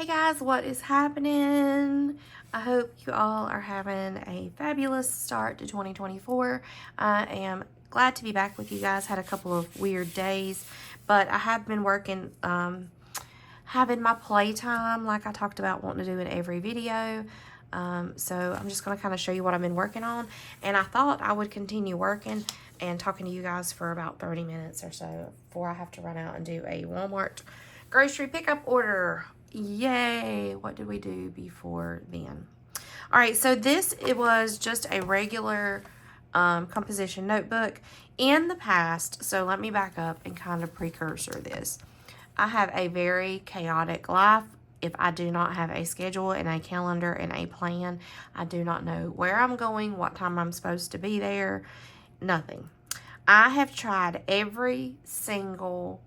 Hey guys, what is happening? I hope you all are having a fabulous start to 2024. I am glad to be back with you guys. Had a couple of weird days, but I have been working, having my playtime like I talked about wanting to do in every video. So I'm just going to kind of show you what I've been working on. And I thought I would continue working and talking to you guys for about 30 minutes or so before I have to run out and do a Walmart grocery pickup order. Yay! What did we do before then? All right, so it was just a regular composition notebook. In the past, so let me back up and kind of precursor this. I have a very chaotic life. If I do not have a schedule and a calendar and a plan, I do not know where I'm going, what time I'm supposed to be there, nothing. I have tried every single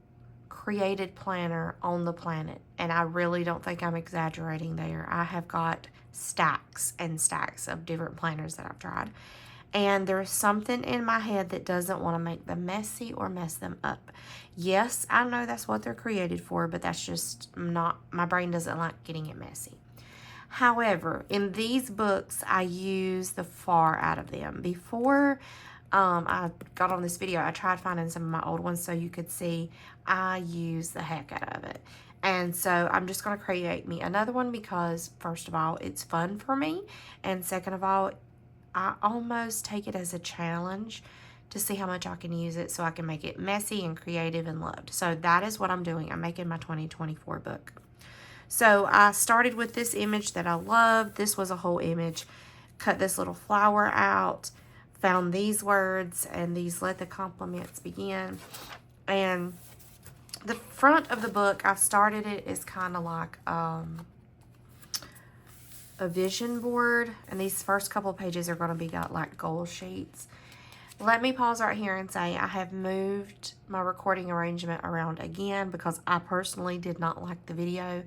created planner on the planet, and I really don't think I'm exaggerating there. I have got stacks and stacks of different planners that I've tried, and there's something in my head that doesn't want to make them messy or mess them up. Yes, I know that's what they're created for, but that's just not, my brain doesn't like getting it messy. However, in these books, I use the far out of them. Before I got on this video, I tried finding some of my old ones so you could see I use the heck out of it. And so I'm just going to create me another one because, first of all, it's fun for me. And second of all, I almost take it as a challenge to see how much I can use it so I can make it messy and creative and loved. So that is what I'm doing. I'm making my 2024 book. So I started with this image that I love. This was a whole image. Cut this little flower out. Found these words and these let the compliments begin. And the front of the book, I've started it as kind of like a vision board. And these first couple of pages are going to be got like goal sheets. Let me pause right here and say I have moved my recording arrangement around again because I personally did not like the video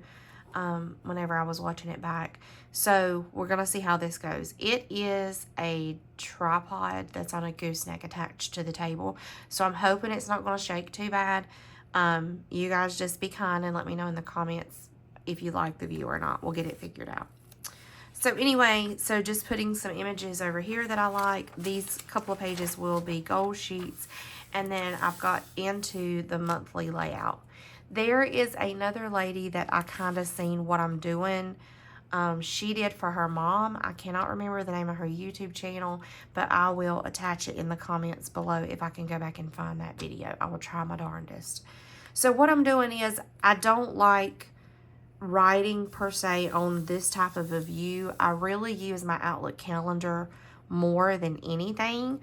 whenever I was watching it back. So we're going to see how this goes. It is a tripod that's on a gooseneck attached to the table. So I'm hoping it's not going to shake too bad. You guys just be kind and let me know in the comments if you like the view or not. We'll get it figured out. So anyway, so just putting some images over here that I like. These couple of pages will be goal sheets. And then I've got into the monthly layout. There is another lady that I kind of seen what I'm doing. She did for her mom. I cannot remember the name of her YouTube channel, but I will attach it in the comments below if I can go back and find that video. I will try my darndest. So what I'm doing is I don't like writing per se on this type of a view. I really use my Outlook calendar more than anything,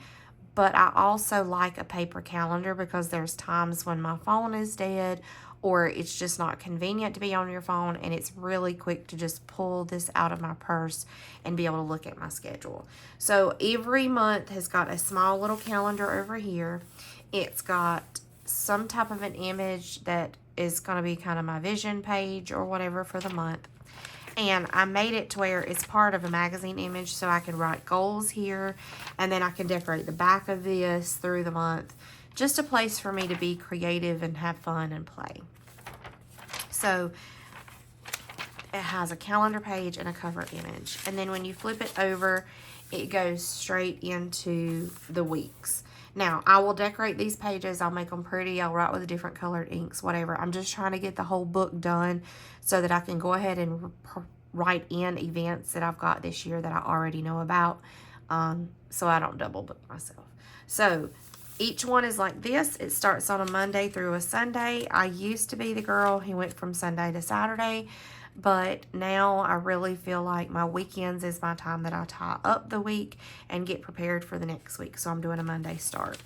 but I also like a paper calendar because there's times when my phone is dead or it's just not convenient to be on your phone, and it's really quick to just pull this out of my purse and be able to look at my schedule. So every month has got a small little calendar over here. It's got some type of an image that is going to be kind of my vision page or whatever for the month. And I made it to where it's part of a magazine image so I can write goals here. And then I can decorate the back of this through the month. Just a place for me to be creative and have fun and play. So it has a calendar page and a cover image. And then when you flip it over, it goes straight into the weeks. Now, I will decorate these pages. I'll make them pretty. I'll write with different colored inks, whatever. I'm just trying to get the whole book done so that I can go ahead and write in events that I've got this year that I already know about, so I don't double book myself. So each one is like this. It starts on a Monday through a Sunday. I used to be the girl who went from Sunday to Saturday, but now I really feel like my weekends is my time that I tie up the week and get prepared for the next week. So I'm doing a Monday start.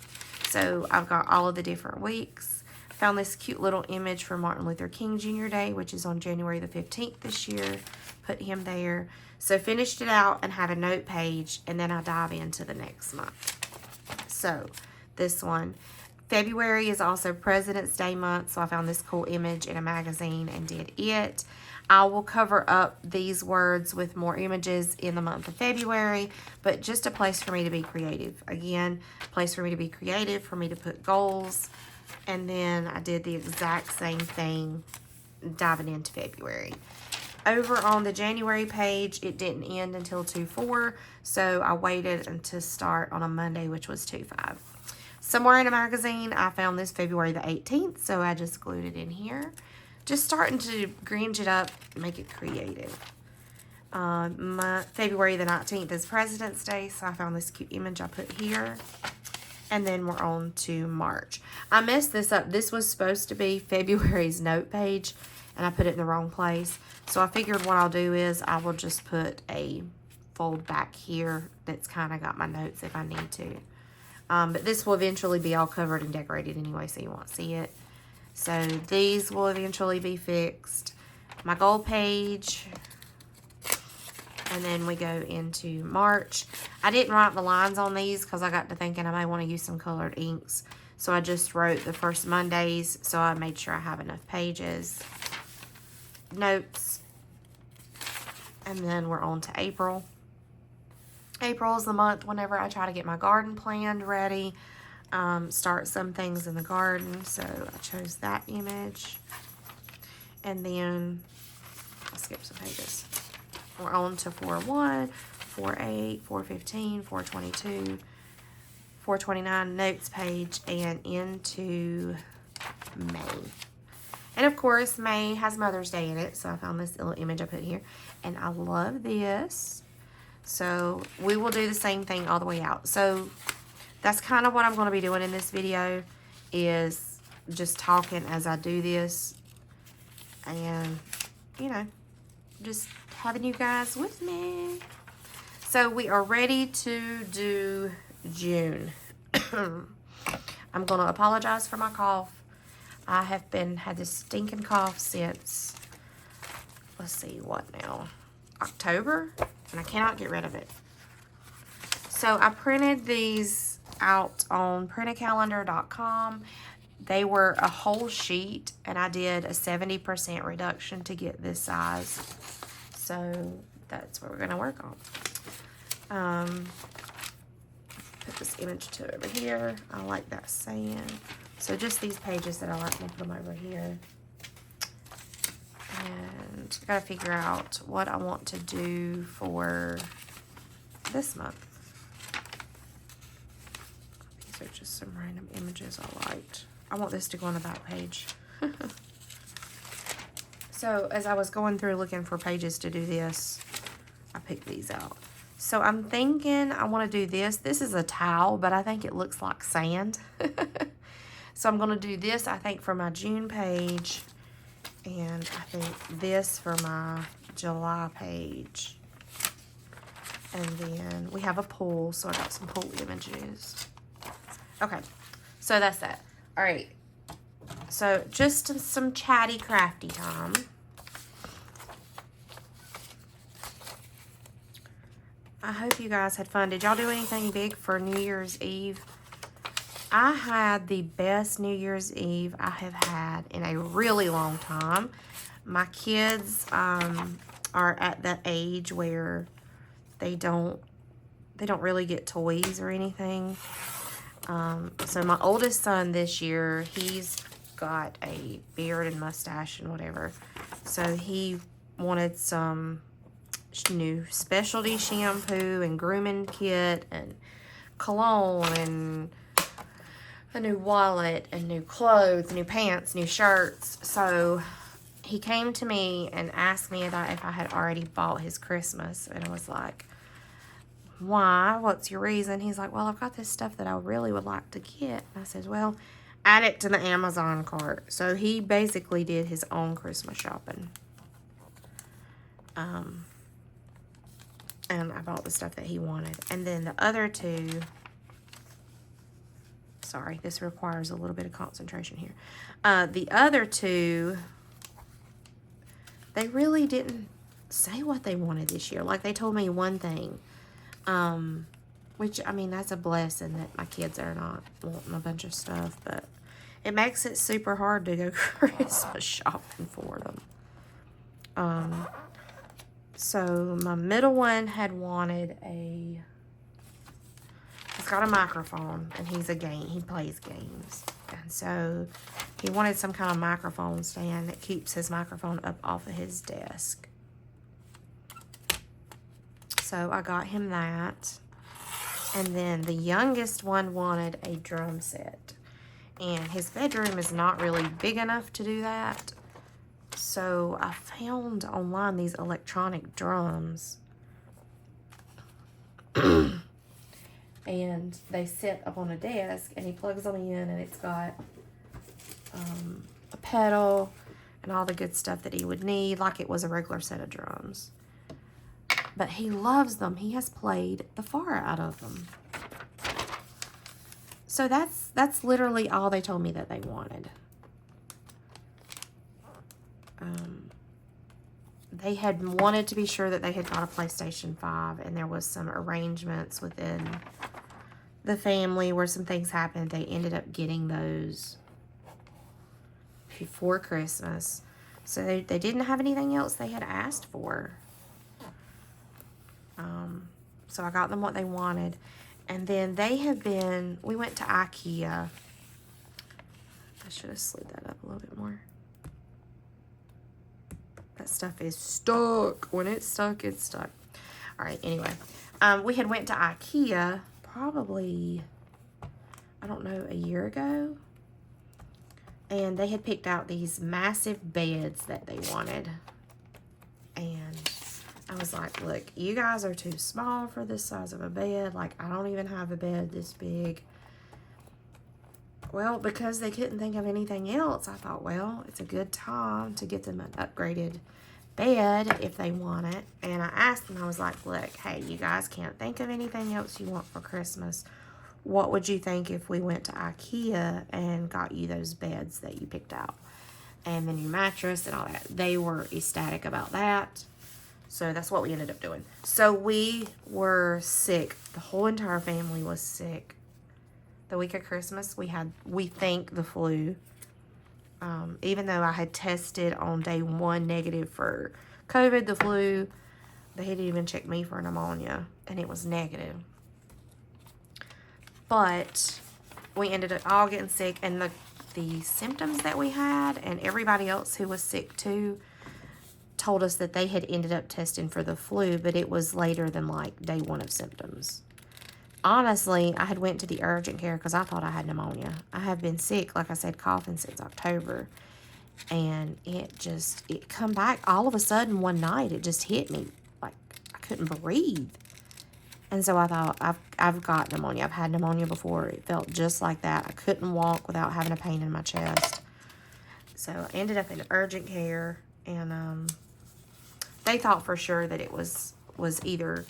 So I've got all of the different weeks. Found this cute little image for Martin Luther King Jr. Day, which is on January the 15th this year. Put him there. So finished it out and had a note page, and then I dive into the next month. So this one. February is also President's Day month, so I found this cool image in a magazine and did it. I will cover up these words with more images in the month of February, but just a place for me to be creative. Again, a place for me to be creative, for me to put goals. And then I did the exact same thing diving into February. Over on the January page, it didn't end until 2/4, so I waited to start on a Monday, which was 2/5. Somewhere in a magazine, I found this February the 18th, so I just glued it in here. Just starting to gringe it up, make it creative. February the 19th is President's Day, so I found this cute image I put here. And then we're on to March. I messed this up. This was supposed to be February's note page, and I put it in the wrong place. So I figured what I'll do is I will just put a fold back here that's kind of got my notes if I need to. But this will eventually be all covered and decorated anyway, so you won't see it. So these will eventually be fixed. My goal page. And then we go into March. I didn't write the lines on these because I got to thinking I may want to use some colored inks. So I just wrote the first Mondays, so I made sure I have enough pages. Notes. And then we're on to April. April is the month whenever I try to get my garden planned ready. Start some things in the garden. So I chose that image. And then, I'll skip some pages. We're on to 4/1, 4/8, 4/15, 4/22, 4/29 notes page, and into May. And of course, May has Mother's Day in it, so I found this little image I put here. And I love this. So we will do the same thing all the way out. So that's kind of what I'm going to be doing in this video, is just talking as I do this. And, you know, just having you guys with me. So we are ready to do June. I'm going to apologize for my cough. I have had this stinking cough since, let's see, what now? October? And I cannot get rid of it. So I printed these out on printacalendar.com. They were a whole sheet, and I did a 70% reduction to get this size. So that's what we're going to work on. Put this image to over here. I like that sand. So just these pages that I like, I'm going to put them over here. And I got to figure out what I want to do for this month. These are just some random images I liked. I want this to go on the back page. So as I was going through looking for pages to do this, I picked these out. So I'm thinking I want to do this. This is a towel, but I think it looks like sand. So I'm going to do this, I think, for my June page. And I think this for my July page. And then we have a pool, so I got some pool images. Okay, so that's that. All right, so just some chatty, crafty time. I hope you guys had fun. Did y'all do anything big for New Year's Eve? I had the best New Year's Eve I have had in a really long time. My kids are at that age where they don't really get toys or anything. So my oldest son this year, he's got a beard and mustache and whatever. So he wanted some new specialty shampoo and grooming kit and cologne and a new wallet and new clothes, new pants, new shirts. So he came to me and asked me if I had already bought his Christmas. And I was like, why? What's your reason? He's like, well, I've got this stuff that I really would like to get. And I said, well, add it to the Amazon cart. So he basically did his own Christmas shopping. And I bought the stuff that he wanted. And then the other two, sorry, this requires a little bit of concentration here. The other two, they really didn't say what they wanted this year. Like, they told me one thing. Which, I mean, that's a blessing that my kids are not wanting a bunch of stuff. But it makes it super hard to go Christmas shopping for them. So my middle one had wanted he's got a microphone, and he plays games. And so he wanted some kind of microphone stand that keeps his microphone up off of his desk. So I got him that. And then the youngest one wanted a drum set. And his bedroom is not really big enough to do that. So I found online these electronic drums. And they sit up on a desk, and he plugs them in, and it's got a pedal and all the good stuff that he would need, like it was a regular set of drums. But he loves them. He has played the far out of them. So that's literally all they told me that they wanted. They had wanted to be sure that they had got a PlayStation 5, and there was some arrangements within the family where some things happened. They ended up getting those before Christmas. So they didn't have anything else they had asked for. So I got them what they wanted. And then they have been, we went to IKEA. I should have slid that up a little bit more. That stuff is stuck. When it's stuck, it's stuck. All right, anyway. We had went to IKEA probably, I don't know, a year ago. And they had picked out these massive beds that they wanted. And I was like, look, you guys are too small for this size of a bed. Like, I don't even have a bed this big. Well, because they couldn't think of anything else, I thought, well, it's a good time to get them an upgraded bed if they want it. And I asked them, I was like, look, hey, you guys can't think of anything else you want for Christmas. What would you think if we went to IKEA and got you those beds that you picked out? And the new mattress and all that. They were ecstatic about that. So that's what we ended up doing. So we were sick. The whole entire family was sick. The week of Christmas, we think, the flu. Even though I had tested on day 1 negative for COVID, the flu, they didn't even check me for pneumonia, and it was negative. But we ended up all getting sick, and the symptoms that we had, and everybody else who was sick too, told us that they had ended up testing for the flu, but it was later than like day 1 of symptoms. Honestly, I had went to the urgent care because I thought I had pneumonia. I have been sick, like I said, coughing since October. And it come back all of a sudden one night. It just hit me like I couldn't breathe. And so I thought, I've got pneumonia. I've had pneumonia before. It felt just like that. I couldn't walk without having a pain in my chest. So I ended up in urgent care, and they thought for sure that it was either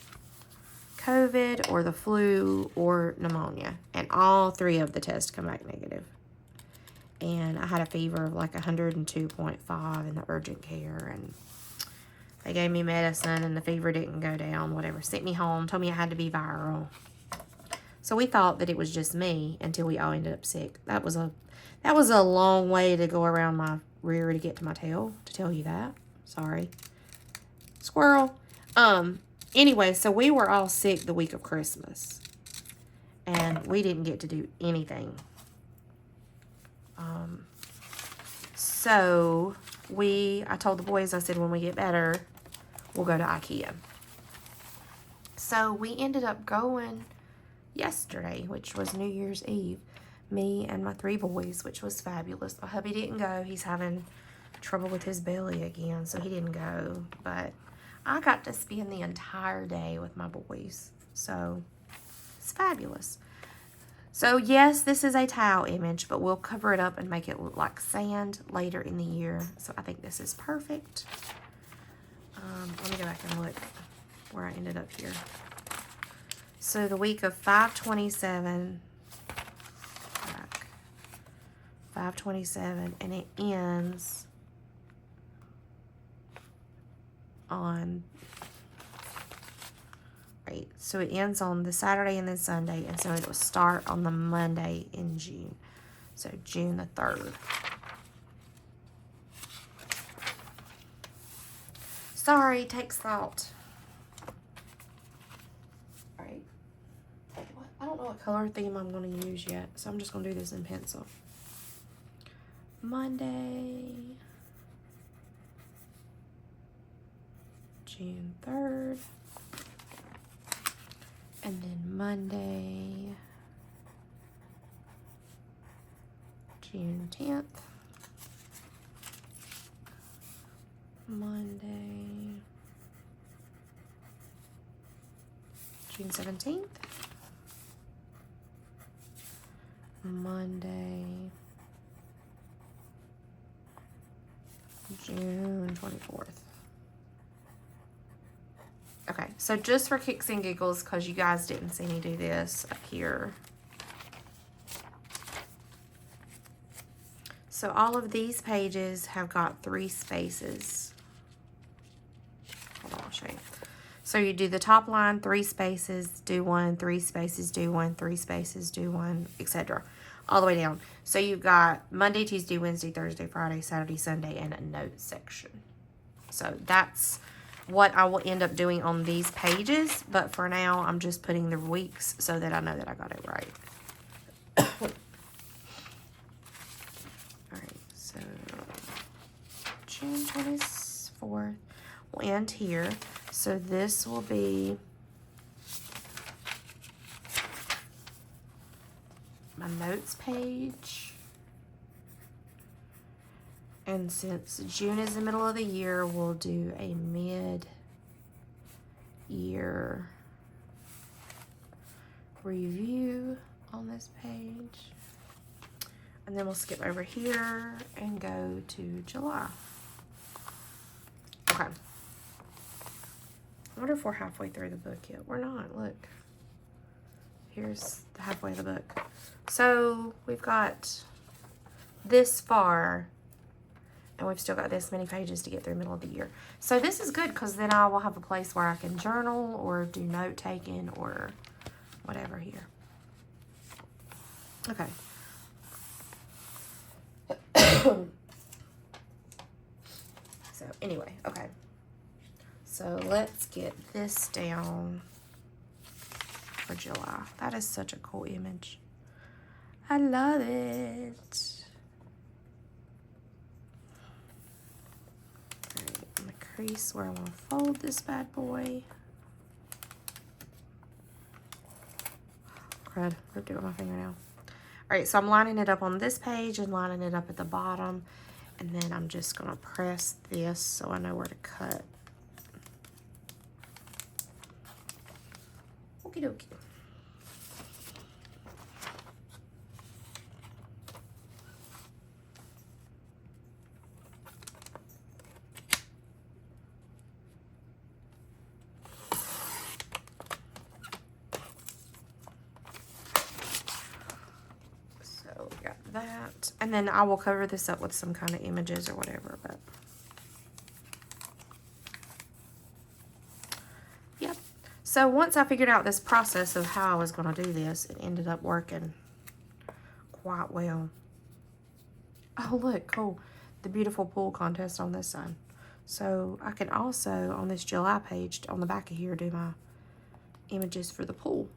COVID or the flu or pneumonia. And all 3 of the tests come back negative. And I had a fever of like 102.5 in the urgent care. And they gave me medicine, and the fever didn't go down, whatever. Sent me home, told me it had to be viral. So we thought that it was just me until we all ended up sick. That was a long way to go around my rear to get to my tail, to tell you that. Sorry. Squirrel. Anyway, so we were all sick the week of Christmas. And we didn't get to do anything. So I told the boys, I said, when we get better, we'll go to IKEA. So we ended up going yesterday, which was New Year's Eve. Me and my 3 boys, which was fabulous. My hubby didn't go. He's having trouble with his belly again, so he didn't go. But I got to spend the entire day with my boys. So it's fabulous. So yes, this is a towel image, but we'll cover it up and make it look like sand later in the year. So I think this is perfect. Let me go back and look where I ended up here. So the week of 5/27, 5/27, and it ends on, right, so it ends on the Saturday and then Sunday, and so it will start on the Monday in June. So June the 3rd. Sorry, takes thought. All right. I don't know what color theme I'm going to use yet, so I'm just going to do this in pencil. Monday, June 3rd. And then Monday, June 10th. Monday, June 17th. Monday, June 24th. Okay, so just for kicks and giggles, because you guys didn't see me do this up here. So all of these pages have got 3 spaces. Hold on, I'll show you. So you do the top line, 3 spaces, do 1, 3 spaces, do 1, 3 spaces, do 1, etc. All the way down. So you've got Monday, Tuesday, Wednesday, Thursday, Friday, Saturday, Sunday, and a note section. So that's what I will end up doing on these pages. But for now, I'm just putting the weeks so that I know that I got it right. Alright, so June 24th. We'll end here. So this will be my notes page. And since June is the middle of the year, we'll do a mid-year review on this page. And then we'll skip over here and go to July. Okay. I wonder if we're halfway through the book yet. We're not. Look. Here's the halfway of the book. So we've got this far, and we've still got this many pages to get through the middle of the year. So this is good because then I will have a place where I can journal or do note taking or whatever here. Okay. So anyway, okay. So let's get this down for July. That is such a cool image. I love it. Alright, I'm gonna crease where I want to fold this bad boy. Crud, ripped it with my fingernail. Alright, so I'm lining it up on this page and lining it up at the bottom. And then I'm just gonna press this so I know where to cut. Okie dokie. So we got that. And then I will cover this up with some kind of images or whatever, but yep. So once I figured out this process of how I was going to do this, it ended up working quite well. Oh, look, cool. The beautiful pool contest on this side. So I can also, on this July page, on the back of here, do my images for the pool.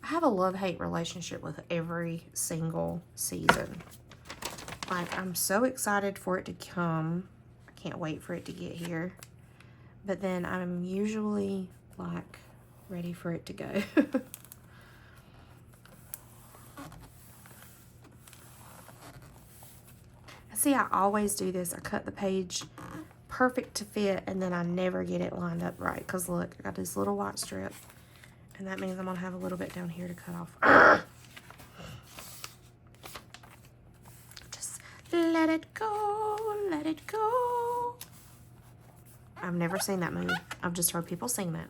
I have a love-hate relationship with every single season. Like, I'm so excited for it to come. I can't wait for it to get here. But then I'm usually, like, ready for it to go. See, I always do this. I cut the page perfect to fit, and then I never get it lined up right. Because, look, I got this little white strip. And that means I'm going to have a little bit down here to cut off. Just let it go, let it go. I've never seen that movie. I've just heard people sing that.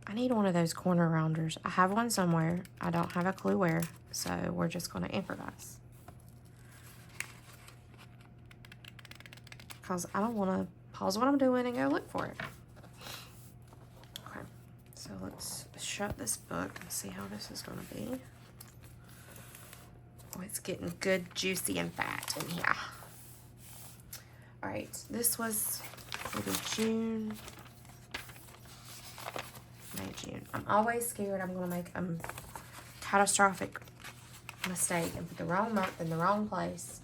I need one of those corner rounders. I have one somewhere. I don't have a clue where. So we're just going to improvise. Because I don't want to pause what I'm doing and go look for it. So let's shut this book and see how this is going to be. Oh, it's getting good, juicy, and fat in here. All right, this was maybe June, May, June. I'm always scared I'm going to make a catastrophic mistake and put the wrong month in the wrong place.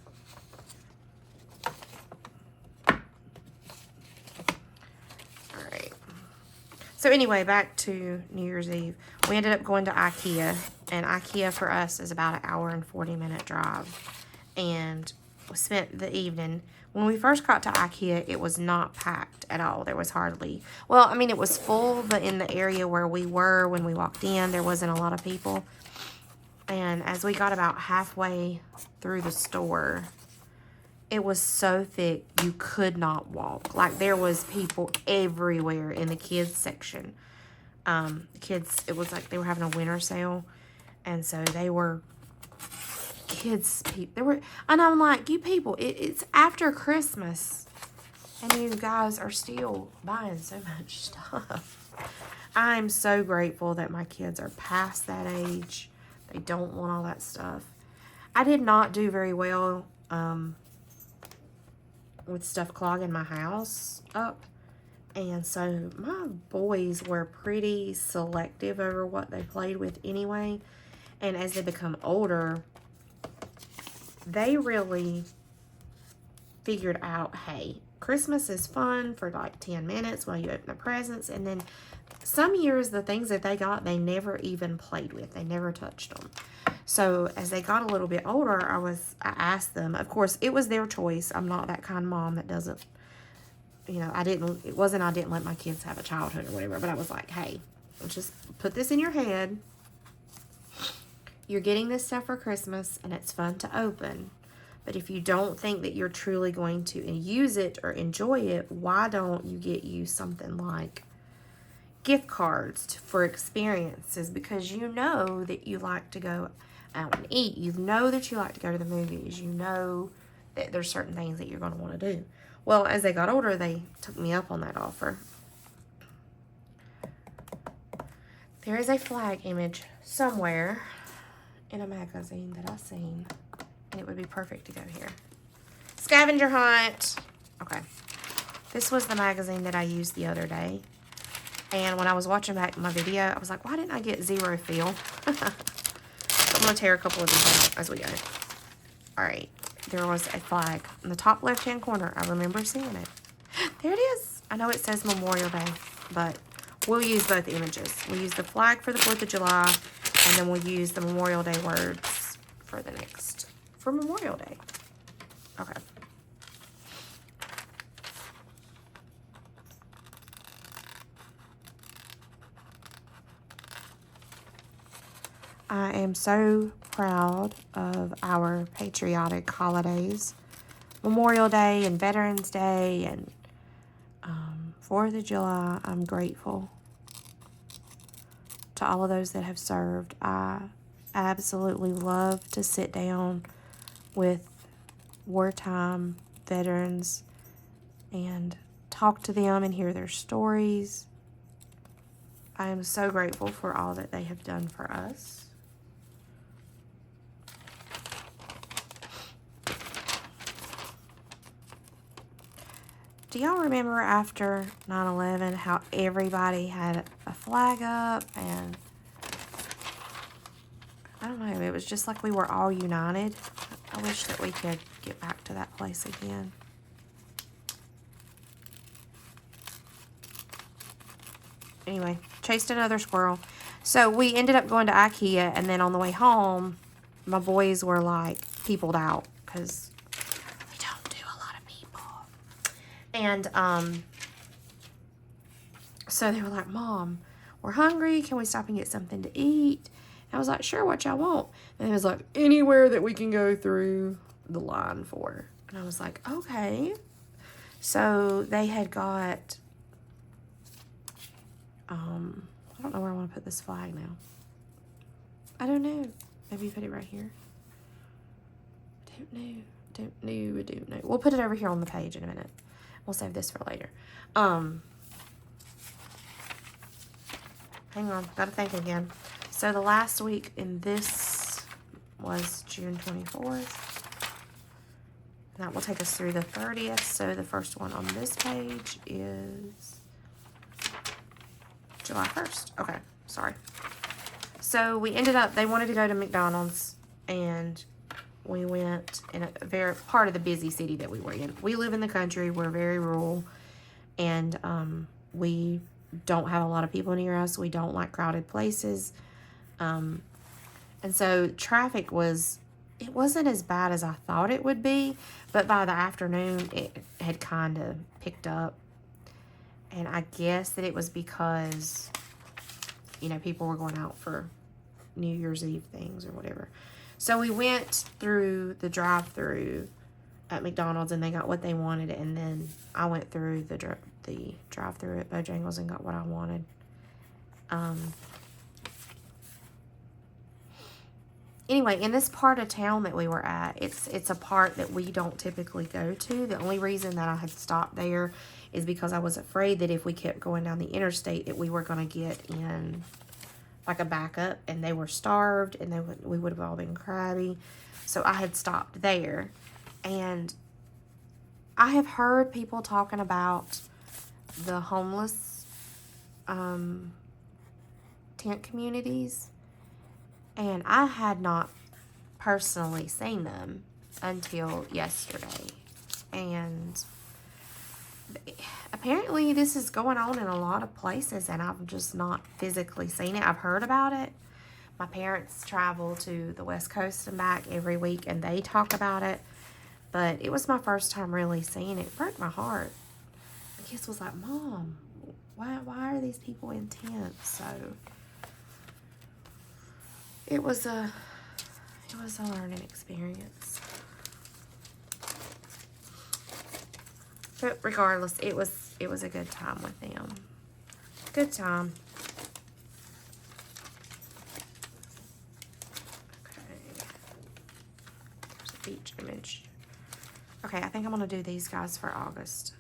So anyway, back to New Year's Eve. We ended up going to IKEA, and IKEA for us is about an hour and 40-minute drive. And we spent the evening. When we first got to IKEA, it was not packed at all. There was hardly, well, I mean, it was full, but in the area where we were when we walked in, there wasn't a lot of people. And as we got about halfway through the store, it was so thick you could not walk. Like, there was people everywhere in the kids section. The kids, it was like they were having a winter sale. And so they were and I'm like, you people, it's after Christmas. And you guys are still buying so much stuff. I'm so grateful that my kids are past that age. They don't want all that stuff. I did not do very well, with stuff clogging my house up. And so my boys were pretty selective over what they played with anyway. And as they become older, they really figured out, hey, Christmas is fun for like 10 minutes while you open the presents. And then some years, the things that they got, they never even played with. They never touched them. So as they got a little bit older, I asked them, of course, it was their choice. I'm not that kind of mom that doesn't, you know, I didn't let my kids have a childhood or whatever, but I was like, hey, let's just put this in your head. You're getting this stuff for Christmas and it's fun to open. But if you don't think that you're truly going to use it or enjoy it, why don't you get you something like gift cards for experiences? Because you know that you like to go out and eat. You know that you like to go to the movies. You know that there's certain things that you're going to want to do. Well, as they got older, they took me up on that offer. There is a flag image somewhere in a magazine that I've seen, and it would be perfect to go here. Scavenger hunt. Okay. This was the magazine that I used the other day. And when I was watching back my video, I was like, why didn't I get zero feel? I'm going to tear a couple of these out as we go. All right. There was a flag in the top left-hand corner. I remember seeing it. There it is. I know it says Memorial Day, but we'll use both images. We'll use the flag for the 4th of July, and then we'll use the Memorial Day words for Memorial Day. Okay. I am so proud of our patriotic holidays. Memorial Day and Veterans Day and 4th of July. I'm grateful to all of those that have served. I absolutely love to sit down with wartime veterans and talk to them and hear their stories. I am so grateful for all that they have done for us. Do y'all remember after 9/11 how everybody had a flag up? And I don't know, it was just like we were all united. I wish that we could get back to that place again. Anyway, chased another squirrel. So we ended up going to IKEA, and then on the way home, my boys were like peopled out because we don't do a lot of people. And so they were like, Mom, we're hungry. Can we stop and get something to eat? And I was like, sure, what y'all want? And it was like, anywhere that we can go through the line for. And I was like, okay. So they had got, I don't know where I want to put this flag now. I don't know. Maybe put it right here. Don't know. We'll put it over here on the page in a minute. We'll save this for later. Hang on, gotta think again. So the last week in this was June 24th. And that will take us through the 30th. So the first one on this page is July 1st. Okay, sorry. So we ended up, they wanted to go to McDonald's, and we went in a very part of the busy city that we were in. We live in the country. We're very rural, and we don't have a lot of people near us. We don't like crowded places. And so traffic it wasn't as bad as I thought it would be, but by the afternoon, it had kind of picked up. And I guess that it was because, people were going out for New Year's Eve things or whatever. So we went through the drive-thru at McDonald's and they got what they wanted, and then I went through the drive-thru at Bojangles and got what I wanted. Anyway, in this part of town that we were at, it's a part that we don't typically go to. The only reason that I had stopped there is because I was afraid that if we kept going down the interstate that we were going to get in like a backup, and they were starved, and we would have all been crabby. So I had stopped there. And I have heard people talking about the homeless tent communities, and I had not personally seen them until yesterday. And apparently this is going on in a lot of places, and I've just not physically seen it. I've heard about it. My parents travel to the West Coast and back every week, and they talk about it. But it was my first time really seeing it. It broke my heart. The kids was like, Mom, why are these people in tents? So it was a learning experience. But regardless, it was a good time with them. Good time. Okay. There's a beach image. Okay, I think I'm going to do these guys for August.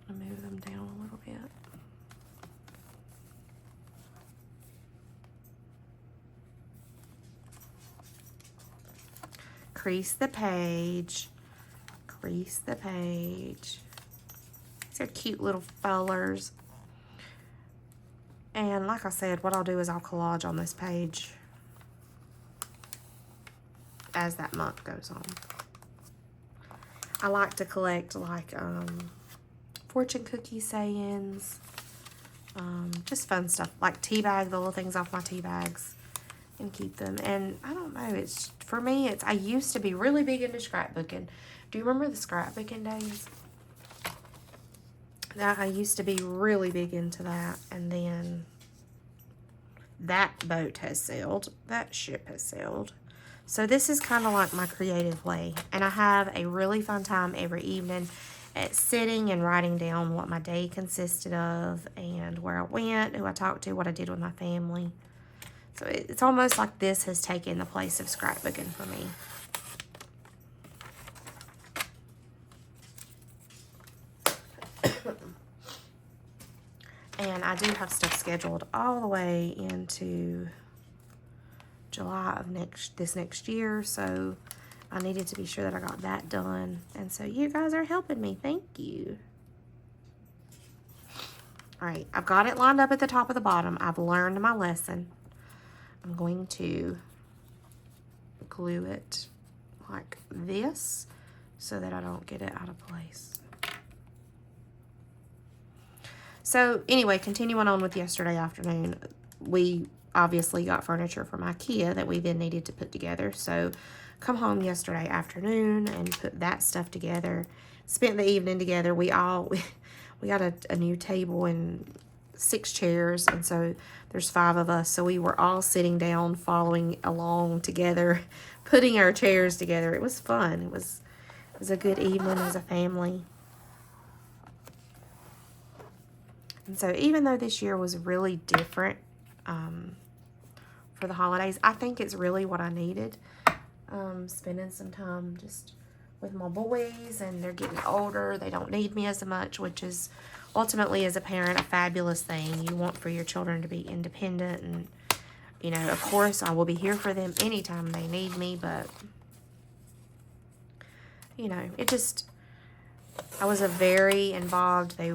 I'm going to move them down a little bit. Crease the page. Crease the page. These are cute little fellers. And like I said, what I'll do is I'll collage on this page as that month goes on. I like to collect like fortune cookie sayings, just fun stuff, like tea bag, the little things off my tea bags, and keep them. And I don't know, it's for me, I used to be really big into scrapbooking. Do you remember the scrapbooking days? I used to be really big into that, and then that boat has sailed, that ship has sailed. So this is kind of like my creative way, and I have a really fun time every evening at sitting and writing down what my day consisted of and where I went, who I talked to, what I did with my family. So it's almost like this has taken the place of scrapbooking for me. And I do have stuff scheduled all the way into July of this next year, so I needed to be sure that I got that done. And so you guys are helping me. Thank you. All right, I've got it lined up at the top of the bottom. I've learned my lesson. I'm going to glue it like this so that I don't get it out of place. So anyway, continuing on with yesterday afternoon, we obviously got furniture from IKEA that we then needed to put together. So come home yesterday afternoon and put that stuff together. Spent the evening together. We got a new table and 6 chairs, and so there's 5 of us. So we were all sitting down, following along together, putting our chairs together. It was fun. It was a good evening as a family. And so even though this year was really different for the holidays, I think it's really what I needed. Spending some time just with my boys, and they're getting older. They don't need me as much, which is ultimately, as a parent, a fabulous thing. You want for your children to be independent, and, you know, of course, I will be here for them anytime they need me, but, you know, I was a very involved, I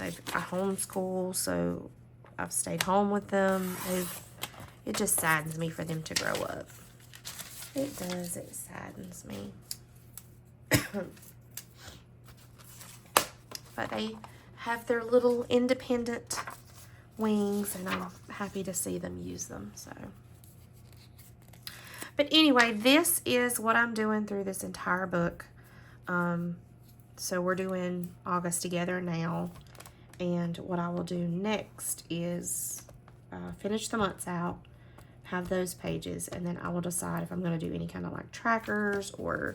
homeschool, so I've stayed home with them. It just saddens me for them to grow up. It does. It saddens me. But they have their little independent wings, and I'm happy to see them use them. So, but anyway, this is what I'm doing through this entire book. So we're doing August together now, and what I will do next is finish the months out, have those pages, and then I will decide if I'm going to do any kind of like trackers or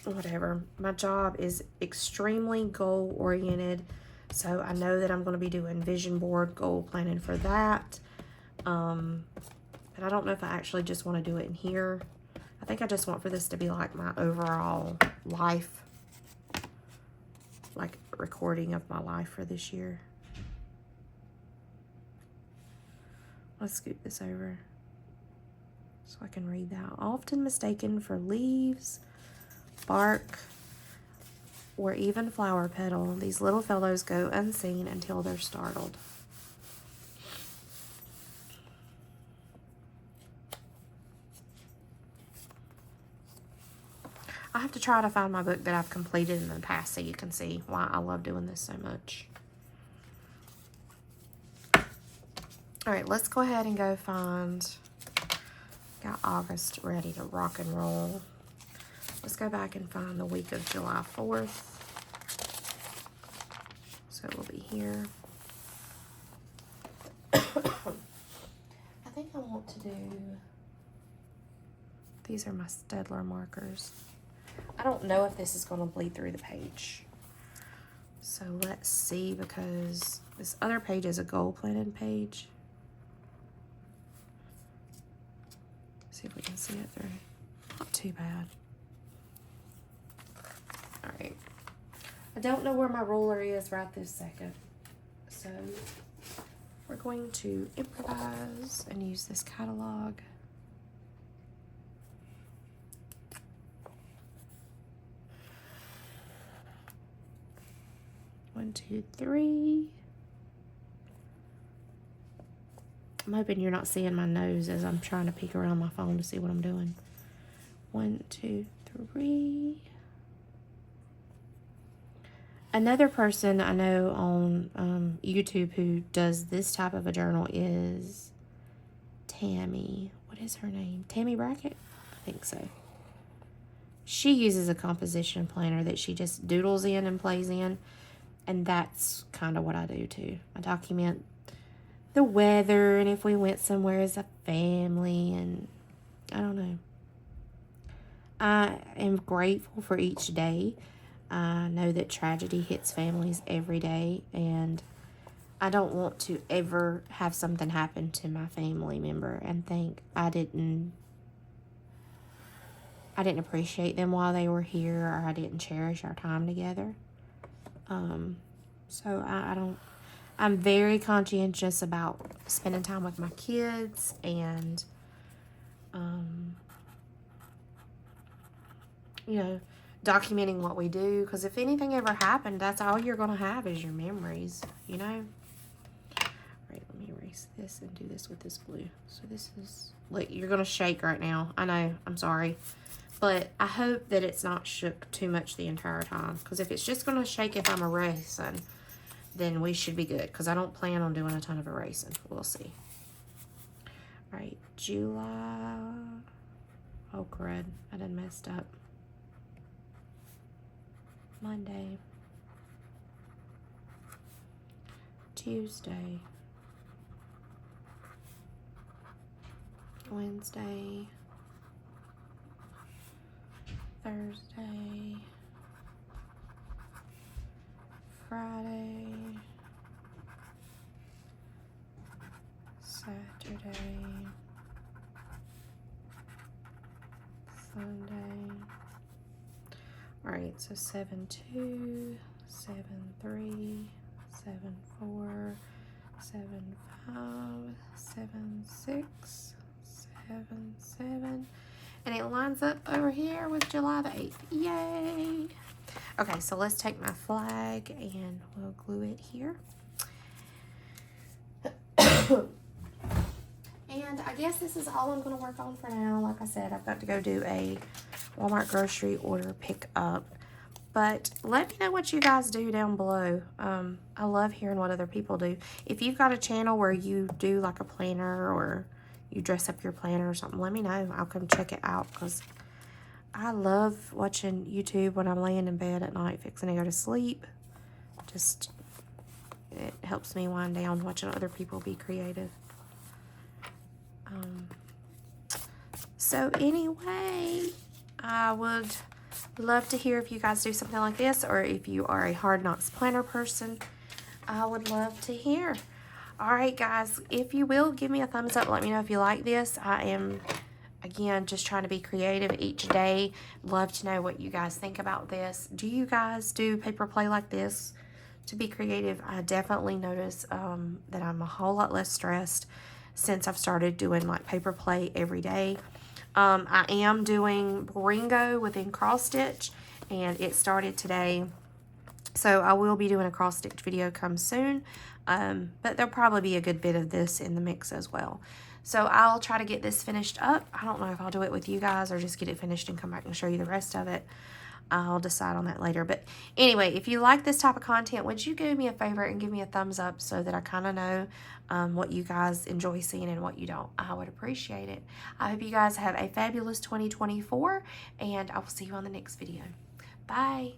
whatever. My job is extremely goal oriented, so I know that I'm going to be doing vision board goal planning for that. But I don't know if I actually just want to do it in here. I think I just want for this to be like my overall life, like recording of my life for this year. Let's scoot this over so I can read that. Often mistaken for leaves, bark, or even flower petal, these little fellows go unseen until they're startled. I have to try to find my book that I've completed in the past so you can see why I love doing this so much. All right, let's go ahead and go find, got August ready to rock and roll. Let's go back and find the week of July 4th. So it will be here. I think I want to do, these are my Stedler markers. I don't know if this is going to bleed through the page. So let's see, because this other page is a goal planning page. See if we can see it through. Not too bad. All right. I don't know where my ruler is right this second. So we're going to improvise and use this catalog. One, two, three. I'm hoping you're not seeing my nose as I'm trying to peek around my phone to see what I'm doing. 1, 2, 3. Another person I know on YouTube who does this type of a journal is Tammy. What is her name? Tammy Brackett? I think so. She uses a composition planner that she just doodles in and plays in. And that's kind of what I do too. I document the weather and if we went somewhere as a family, and I don't know. I am grateful for each day. I know that tragedy hits families every day, and I don't want to ever have something happen to my family member and think I didn't appreciate them while they were here, or I didn't cherish our time together. So I'm very conscientious about spending time with my kids and, you know, documenting what we do, because if anything ever happened, that's all you're going to have is your memories, you know? All right, let me erase this and do this with this blue. So this is, look, you're going to shake right now. I know, I'm sorry. But I hope that it's not shook too much the entire time, because if it's just going to shake if I'm erasing, then we should be good, because I don't plan on doing a ton of erasing. We'll see. All right, July. Oh, crud. I done messed up. Monday. Tuesday. Wednesday. Thursday, Friday, Saturday, Sunday. All right, so 7-2, 7-3, 7-4, 7-5, 7-6, 7-7. And it lines up over here with July the 8th. Yay! Okay, so let's take my flag and we'll glue it here. And I guess this is all I'm going to work on for now. Like I said, I've got to go do a Walmart grocery order pickup. But let me know what you guys do down below. I love hearing what other people do. If you've got a channel where you do like a planner or you dress up your planner or something, let me know. I'll come check it out because I love watching YouTube when I'm laying in bed at night fixing to go to sleep. Just, it helps me wind down watching other people be creative. So anyway, I would love to hear if you guys do something like this, or if you are a Hard Knocks planner person. I would love to hear. All right, guys, if you will, give me a thumbs up. Let me know if you like this. I am, again, just trying to be creative each day. Love to know what you guys think about this. Do you guys do paper play like this to be creative? I definitely notice that I'm a whole lot less stressed since I've started doing like paper play every day. I am doing Boringo within cross stitch, and it started today. So I will be doing a cross stitch video come soon, but there'll probably be a good bit of this in the mix as well. So I'll try to get this finished up. I don't know if I'll do it with you guys or just get it finished and come back and show you the rest of it. I'll decide on that later. But anyway, if you like this type of content, would you do me a favor and give me a thumbs up so that I kind of know what you guys enjoy seeing and what you don't? I would appreciate it. I hope you guys have a fabulous 2024, and I will see you on the next video. Bye.